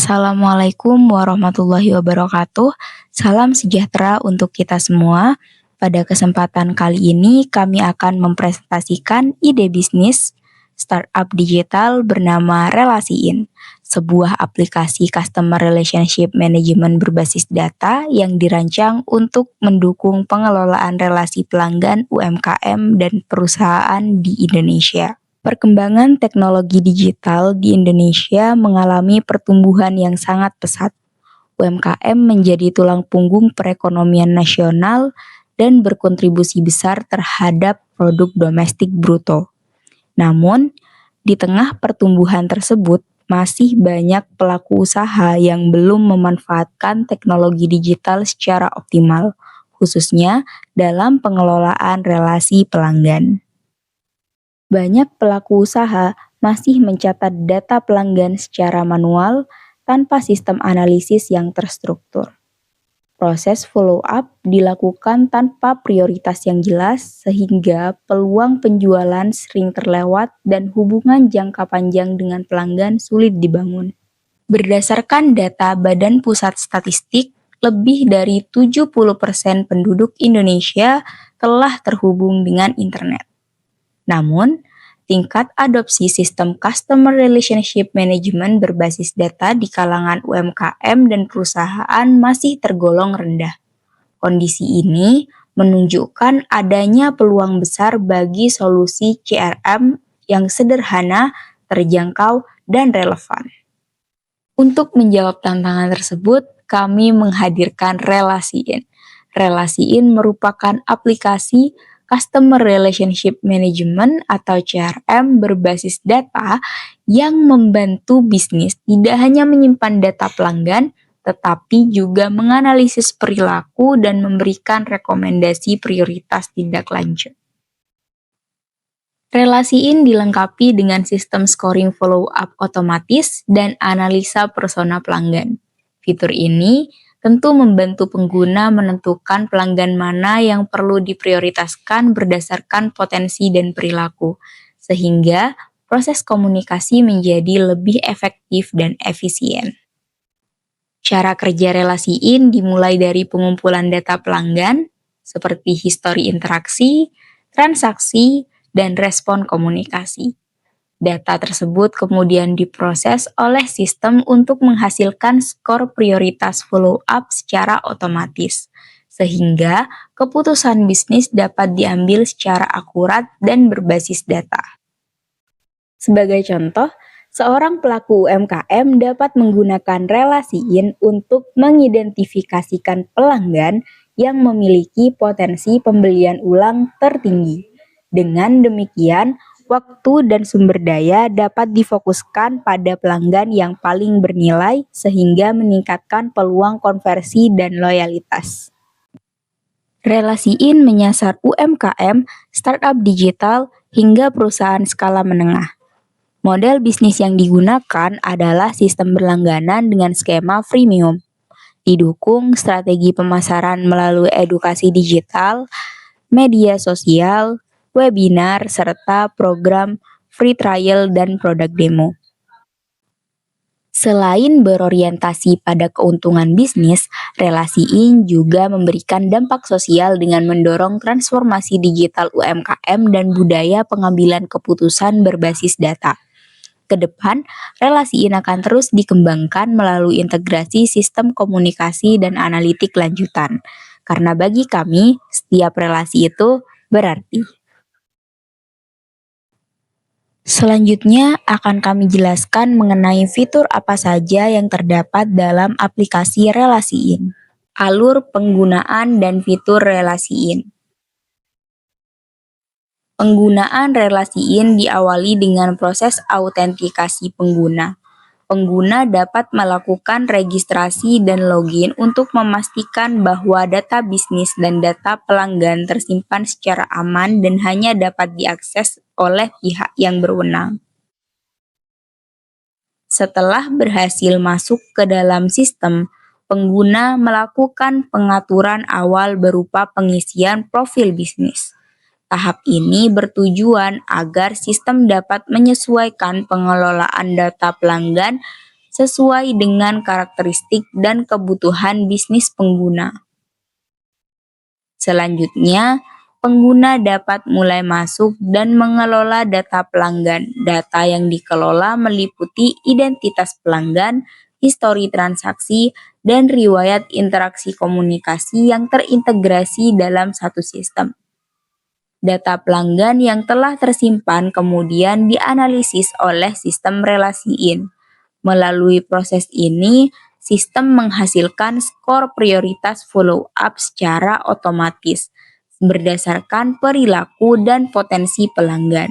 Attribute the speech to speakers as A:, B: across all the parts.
A: Assalamualaikum warahmatullahi wabarakatuh. Salam sejahtera untuk kita semua. Pada kesempatan kali ini kami akan mempresentasikan ide bisnis startup digital bernama Relasiin, sebuah aplikasi customer relationship management berbasis data yang dirancang untuk mendukung pengelolaan relasi pelanggan UMKM dan perusahaan di Indonesia. Perkembangan teknologi digital di Indonesia mengalami pertumbuhan yang sangat pesat. UMKM menjadi tulang punggung perekonomian nasional dan berkontribusi besar terhadap produk domestik bruto. Namun, di tengah pertumbuhan tersebut, masih banyak pelaku usaha yang belum memanfaatkan teknologi digital secara optimal, khususnya dalam pengelolaan relasi pelanggan. Banyak pelaku usaha masih mencatat data pelanggan secara manual tanpa sistem analisis yang terstruktur. Proses follow-up dilakukan tanpa prioritas yang jelas sehingga peluang penjualan sering terlewat dan hubungan jangka panjang dengan pelanggan sulit dibangun. Berdasarkan data Badan Pusat Statistik, lebih dari 70% penduduk Indonesia telah terhubung dengan internet. Namun, tingkat adopsi sistem Customer Relationship Management berbasis data di kalangan UMKM dan perusahaan masih tergolong rendah. Kondisi ini menunjukkan adanya peluang besar bagi solusi CRM yang sederhana, terjangkau, dan relevan. Untuk menjawab tantangan tersebut, kami menghadirkan Relasiin. Relasiin merupakan aplikasi Customer Relationship Management atau CRM berbasis data yang membantu bisnis tidak hanya menyimpan data pelanggan, tetapi juga menganalisis perilaku dan memberikan rekomendasi prioritas tindak lanjut. Relasiin dilengkapi dengan sistem scoring follow-up otomatis dan analisa persona pelanggan. Fitur ini tentu membantu pengguna menentukan pelanggan mana yang perlu diprioritaskan berdasarkan potensi dan perilaku, sehingga proses komunikasi menjadi lebih efektif dan efisien. Cara kerja Relasiin dimulai dari pengumpulan data pelanggan, seperti histori interaksi, transaksi, dan respon komunikasi. Data tersebut kemudian diproses oleh sistem untuk menghasilkan skor prioritas follow-up secara otomatis, sehingga keputusan bisnis dapat diambil secara akurat dan berbasis data. Sebagai contoh, seorang pelaku UMKM dapat menggunakan Relasiin untuk mengidentifikasikan pelanggan yang memiliki potensi pembelian ulang tertinggi. Dengan demikian, waktu dan sumber daya dapat difokuskan pada pelanggan yang paling bernilai sehingga meningkatkan peluang konversi dan loyalitas. Relasiin menyasar UMKM, startup digital, hingga perusahaan skala menengah. Model bisnis yang digunakan adalah sistem berlangganan dengan skema freemium. Didukung strategi pemasaran melalui edukasi digital, media sosial, webinar, serta program free trial dan produk demo. Selain berorientasi pada keuntungan bisnis, Relasiin juga memberikan dampak sosial dengan mendorong transformasi digital UMKM dan budaya pengambilan keputusan berbasis data. Kedepan, Relasiin akan terus dikembangkan melalui integrasi sistem komunikasi dan analitik lanjutan. Karena bagi kami, setiap relasi itu berarti. Selanjutnya akan kami jelaskan mengenai fitur apa saja yang terdapat dalam aplikasi Relasiin. Alur penggunaan dan fitur Relasiin. Penggunaan Relasiin diawali dengan proses autentikasi pengguna. Pengguna dapat melakukan registrasi dan login untuk memastikan bahwa data bisnis dan data pelanggan tersimpan secara aman dan hanya dapat diakses oleh pihak yang berwenang. Setelah berhasil masuk ke dalam sistem, pengguna melakukan pengaturan awal berupa pengisian profil bisnis. Tahap ini bertujuan agar sistem dapat menyesuaikan pengelolaan data pelanggan sesuai dengan karakteristik dan kebutuhan bisnis pengguna. Selanjutnya, pengguna dapat mulai masuk dan mengelola data pelanggan. Data yang dikelola meliputi identitas pelanggan, histori transaksi, dan riwayat interaksi komunikasi yang terintegrasi dalam satu sistem. Data pelanggan yang telah tersimpan kemudian dianalisis oleh sistem relasi-in. Melalui proses ini, sistem menghasilkan skor prioritas follow-up secara otomatis berdasarkan perilaku dan potensi pelanggan.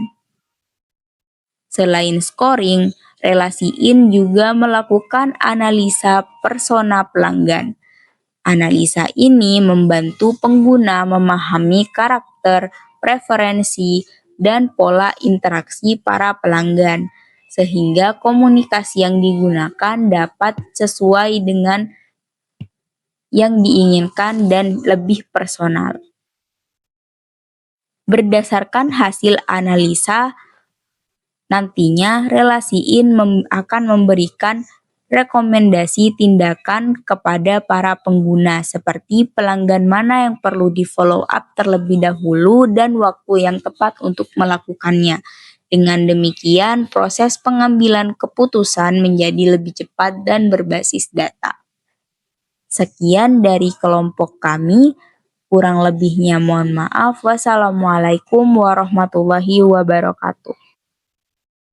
A: Selain scoring, relasi-in juga melakukan analisa persona pelanggan. Analisa ini membantu pengguna memahami karakter, preferensi, dan pola interaksi para pelanggan, sehingga komunikasi yang digunakan dapat sesuai dengan yang diinginkan dan lebih personal. Berdasarkan hasil analisa, nantinya relasi-in akan memberikan rekomendasi tindakan kepada para pengguna seperti pelanggan mana yang perlu di-follow up terlebih dahulu dan waktu yang tepat untuk melakukannya. Dengan demikian, proses pengambilan keputusan menjadi lebih cepat dan berbasis data. Sekian dari kelompok kami, kurang lebihnya mohon maaf. Wassalamualaikum warahmatullahi wabarakatuh.